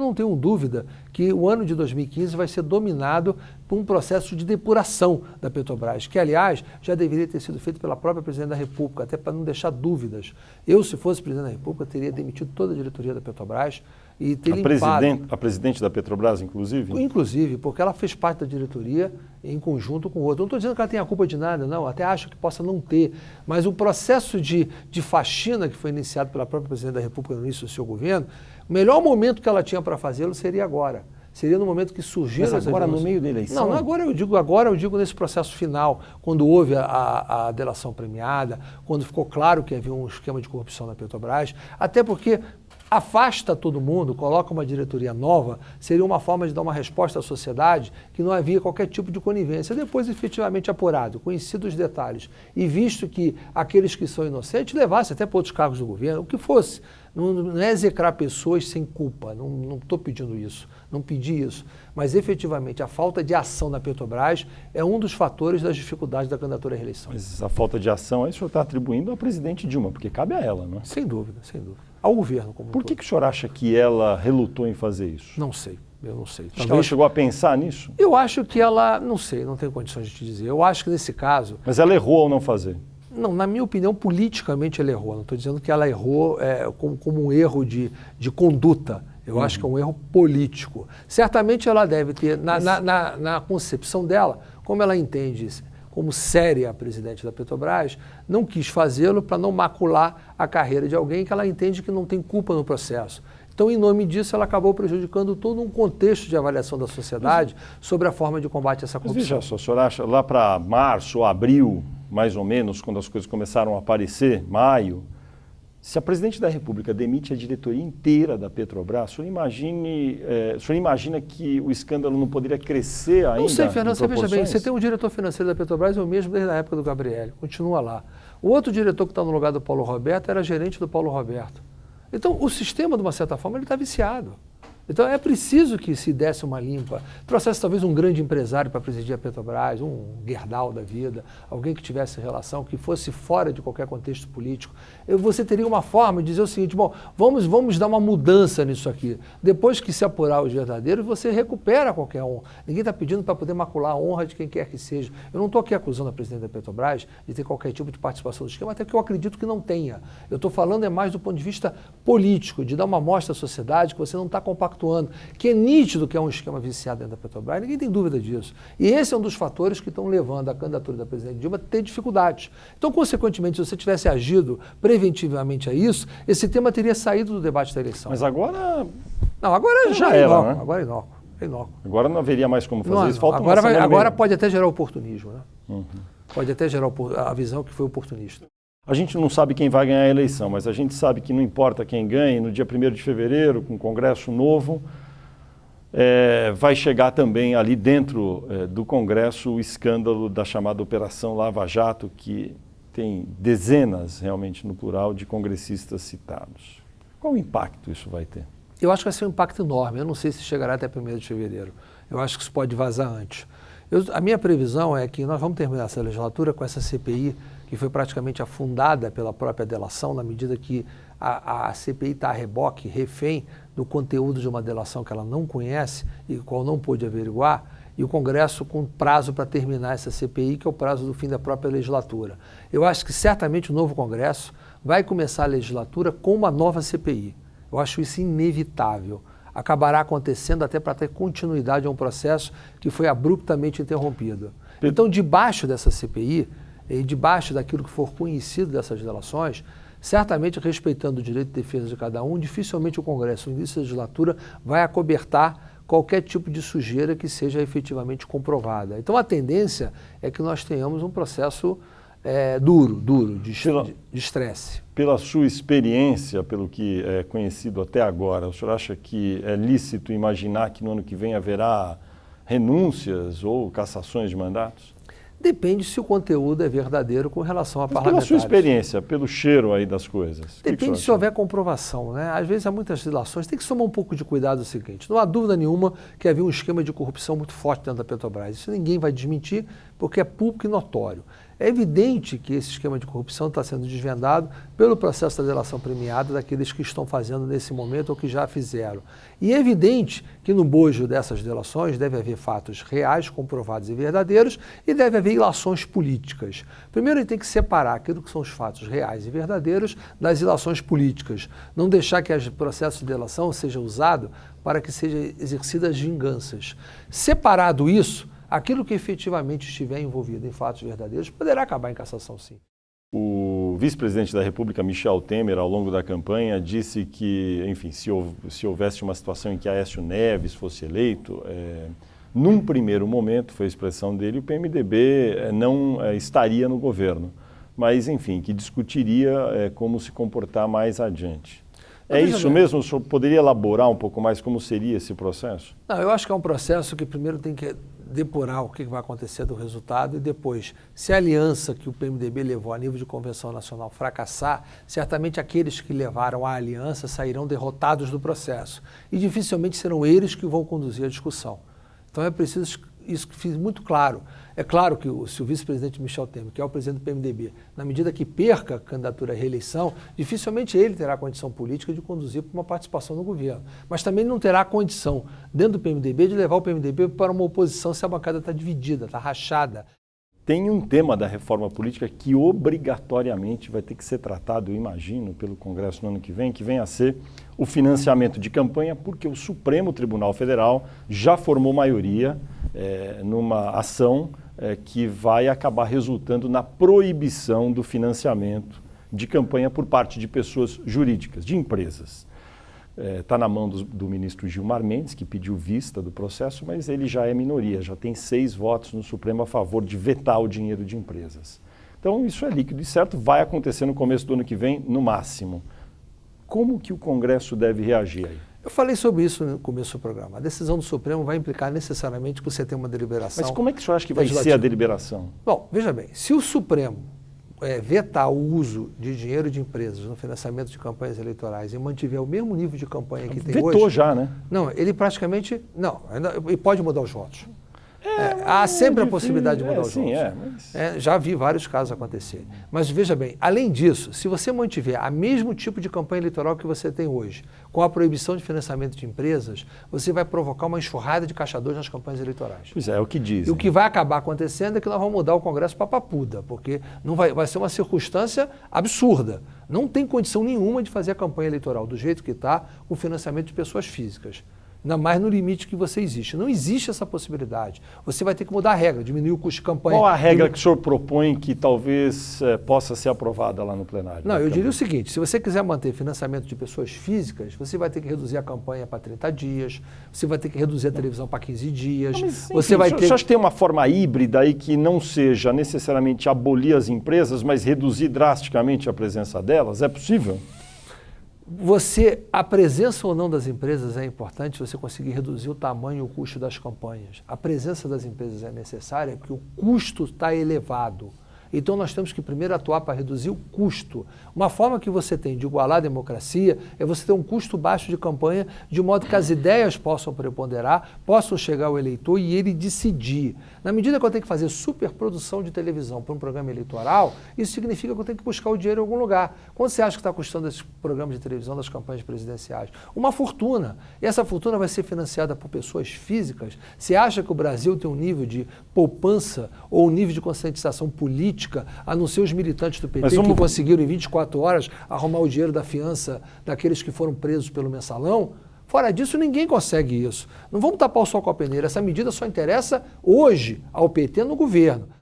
Não tenho dúvida que o ano de 2015 vai ser dominado por um processo de depuração da Petrobras, que, aliás, já deveria ter sido feito pela própria Presidente da República, até para não deixar dúvidas. Eu, se fosse Presidente da República, teria demitido toda a diretoria da Petrobras e ter limpado... A presidente da Petrobras, inclusive? Inclusive, porque ela fez parte da diretoria em conjunto com o outro. Não estou dizendo que ela tenha culpa de nada, não, até acho que possa não ter, mas o processo de faxina que foi iniciado pela própria Presidente da República no início do seu governo, o melhor momento que ela tinha para fazê-lo seria agora. Seria no momento que surgiram... Mas agora, no meio da eleição? Não, agora eu digo nesse processo final, quando houve a delação premiada, quando ficou claro que havia um esquema de corrupção na Petrobras, até porque afasta todo mundo, coloca uma diretoria nova, seria uma forma de dar uma resposta à sociedade que não havia qualquer tipo de conivência. Depois, efetivamente apurado, conhecido os detalhes, e visto que aqueles que são inocentes levassem até para outros cargos do governo, o que fosse. Não é execrar pessoas sem culpa, não estou pedindo isso, não pedi isso. Mas, efetivamente, a falta de ação na Petrobras é um dos fatores das dificuldades da candidatura à reeleição. Mas a falta de ação, aí o senhor está atribuindo à presidente Dilma, porque cabe a ela, não é? Sem dúvida, sem dúvida. Ao governo como um todo. Por que o senhor acha que ela relutou em fazer isso? Não sei, eu não sei. Acho que ela chegou a pensar nisso? Eu acho que ela, não sei, não tenho condições de te dizer. Eu acho que nesse caso... Mas ela errou ao não fazer? Não, na minha opinião, politicamente ela errou. Não estou dizendo que ela errou como um erro de conduta. Eu acho que é um erro político. Certamente ela deve ter, na concepção dela, como ela entende como séria a presidente da Petrobras, não quis fazê-lo para não macular a carreira de alguém que ela entende que não tem culpa no processo. Então, em nome disso, ela acabou prejudicando todo um contexto de avaliação da sociedade sobre a forma de combate a essa corrupção. Mas veja só, o senhor acha, lá para março ou abril, mais ou menos, quando as coisas começaram a aparecer, maio, se a presidente da República demite a diretoria inteira da Petrobras, o senhor imagina que o escândalo não poderia crescer ainda? Não sei, Fernando, você veja bem, você tem um diretor financeiro da Petrobras, é o mesmo desde a época do Gabriel, continua lá. O outro diretor que está no lugar do Paulo Roberto era gerente do Paulo Roberto. Então, o sistema, de uma certa forma, ele está viciado. Então, é preciso que se desse uma limpa, trouxesse talvez um grande empresário para presidir a Petrobras, um Gerdau da vida, alguém que tivesse relação, que fosse fora de qualquer contexto político. Você teria uma forma de dizer o seguinte, bom, vamos dar uma mudança nisso aqui. Depois que se apurar os verdadeiros, você recupera qualquer honra. Ninguém está pedindo para poder macular a honra de quem quer que seja. Eu não estou aqui acusando a presidente da Petrobras de ter qualquer tipo de participação do esquema, até que eu acredito que não tenha. Eu estou falando mais do ponto de vista político, de dar uma amostra à sociedade que você não está compactuando, que é nítido que é um esquema viciado dentro da Petrobras, ninguém tem dúvida disso. E esse é um dos fatores que estão levando a candidatura da presidente Dilma a ter dificuldades. Então, consequentemente, se você tivesse agido preventivamente a isso, esse tema teria saído do debate da eleição. Mas agora... Não, agora já é inócuo, né? Agora é inócuo. Agora não haveria mais como fazer isso. Falta agora pode até gerar oportunismo, né? Uhum. Pode até gerar a visão que foi oportunista. A gente não sabe quem vai ganhar a eleição, mas a gente sabe que não importa quem ganhe, no dia 1º de fevereiro, com um Congresso novo, vai chegar também ali dentro do Congresso o escândalo da chamada Operação Lava Jato, que tem dezenas, realmente no plural, de congressistas citados. Qual o impacto isso vai ter? Eu acho que vai ser um impacto enorme. Eu não sei se chegará até 1º de fevereiro. Eu acho que isso pode vazar antes. A minha previsão é que nós vamos terminar essa legislatura com essa CPI, que foi praticamente afundada pela própria delação, na medida que a CPI está a reboque, refém do conteúdo de uma delação que ela não conhece e qual não pôde averiguar, e o Congresso com prazo para terminar essa CPI, que é o prazo do fim da própria legislatura. Eu acho que certamente o novo Congresso vai começar a legislatura com uma nova CPI. Eu acho isso inevitável. Acabará acontecendo até para ter continuidade a um processo que foi abruptamente interrompido. Então, debaixo dessa CPI, e debaixo daquilo que for conhecido dessas delações, certamente respeitando o direito de defesa de cada um, dificilmente o Congresso, no início da legislatura, vai acobertar qualquer tipo de sujeira que seja efetivamente comprovada. Então, a tendência é que nós tenhamos um processo duro, de estresse. Pela sua experiência, pelo que é conhecido até agora, o senhor acha que é lícito imaginar que no ano que vem haverá renúncias ou cassações de mandatos? Depende se o conteúdo é verdadeiro com relação a parlamentares. Pela sua experiência, pelo cheiro aí das coisas. Depende se houver comprovação, né? Às vezes há muitas delações, tem que tomar um pouco de cuidado o seguinte, não há dúvida nenhuma que havia um esquema de corrupção muito forte dentro da Petrobras. Isso ninguém vai desmentir porque é público e notório. É evidente que esse esquema de corrupção está sendo desvendado pelo processo da delação premiada daqueles que estão fazendo nesse momento ou que já fizeram. E é evidente que no bojo dessas delações deve haver fatos reais, comprovados e verdadeiros e deve haver ilações políticas. Primeiro, ele tem que separar aquilo que são os fatos reais e verdadeiros das ilações políticas. Não deixar que o processo de delação seja usado para que sejam exercidas vinganças. Separado isso, aquilo que efetivamente estiver envolvido em fatos verdadeiros poderá acabar em cassação, sim. O vice-presidente da República, Michel Temer, ao longo da campanha, disse que, enfim, se houvesse uma situação em que Aécio Neves fosse eleito, num primeiro momento, foi a expressão dele, o PMDB não estaria no governo, mas, enfim, que discutiria como se comportar mais adiante. É isso mesmo? O senhor poderia elaborar um pouco mais como seria esse processo? Não, eu acho que é um processo que primeiro tem que depurar o que vai acontecer do resultado e depois, se a aliança que o PMDB levou a nível de convenção nacional fracassar, certamente aqueles que levaram a aliança sairão derrotados do processo e dificilmente serão eles que vão conduzir a discussão. Então é preciso isso que fique muito claro. É claro que se o vice-presidente Michel Temer, que é o presidente do PMDB, na medida que perca a candidatura à reeleição, dificilmente ele terá a condição política de conduzir para uma participação no governo. Mas também não terá a condição, dentro do PMDB, de levar o PMDB para uma oposição se a bancada está dividida, está rachada. Tem um tema da reforma política que obrigatoriamente vai ter que ser tratado, eu imagino, pelo Congresso no ano que vem a ser o financiamento de campanha, porque o Supremo Tribunal Federal já formou maioria numa ação que vai acabar resultando na proibição do financiamento de campanha por parte de pessoas jurídicas, de empresas. Está na mão do ministro Gilmar Mendes, que pediu vista do processo, mas ele já é minoria, já tem 6 votos no Supremo a favor de vetar o dinheiro de empresas. Então isso é líquido e certo, vai acontecer no começo do ano que vem, no máximo. Como que o Congresso deve reagir aí? Eu falei sobre isso no começo do programa. A decisão do Supremo vai implicar necessariamente que você tenha uma deliberação. Mas como é que o senhor acha que vai ser a deliberação? Bom, veja bem, se o Supremo vetar o uso de dinheiro de empresas no financiamento de campanhas eleitorais e mantiver o mesmo nível de campanha que tem hoje... Vetou já, né? Não, ele praticamente... Não, ele pode mudar os votos. Há sempre a possibilidade de mudar os votos. Já vi vários casos acontecer. Mas veja bem, além disso, se você mantiver o mesmo tipo de campanha eleitoral que você tem hoje, com a proibição de financiamento de empresas, você vai provocar uma enxurrada de caixadores nas campanhas eleitorais. Pois é o que dizem. E o que vai acabar acontecendo é que nós vamos mudar o Congresso para papuda, porque não vai ser uma circunstância absurda. Não tem condição nenhuma de fazer a campanha eleitoral do jeito que está, com financiamento de pessoas físicas. Ainda mais no limite que você existe. Não existe essa possibilidade. Você vai ter que mudar a regra, diminuir o custo de campanha. Qual a regra que o senhor propõe que talvez possa ser aprovada lá no plenário? Não, eu diria o seguinte, se você quiser manter financiamento de pessoas físicas, você vai ter que reduzir a campanha para 30 dias, você vai ter que reduzir a televisão para 15 dias. Não, mas, enfim, você vai ter... Você acha que tem uma forma híbrida aí que não seja necessariamente abolir as empresas, mas reduzir drasticamente a presença delas? É possível? A presença ou não das empresas é importante se você conseguir reduzir o tamanho e o custo das campanhas. A presença das empresas é necessária porque o custo está elevado. Então nós temos que primeiro atuar para reduzir o custo. Uma forma que você tem de igualar a democracia é você ter um custo baixo de campanha, de modo que as ideias possam preponderar, possam chegar ao eleitor e ele decidir. Na medida que eu tenho que fazer superprodução de televisão para um programa eleitoral, isso significa que eu tenho que buscar o dinheiro em algum lugar. Quanto você acha que está custando esses programas de televisão das campanhas presidenciais? Uma fortuna. E essa fortuna vai ser financiada por pessoas físicas. Você acha que o Brasil tem um nível de poupança ou um nível de conscientização política, a não ser os militantes do PT que conseguiram em 24 horas arrumar o dinheiro da fiança daqueles que foram presos pelo mensalão? Fora disso, ninguém consegue isso. Não vamos tapar o sol com a peneira. Essa medida só interessa hoje ao PT no governo.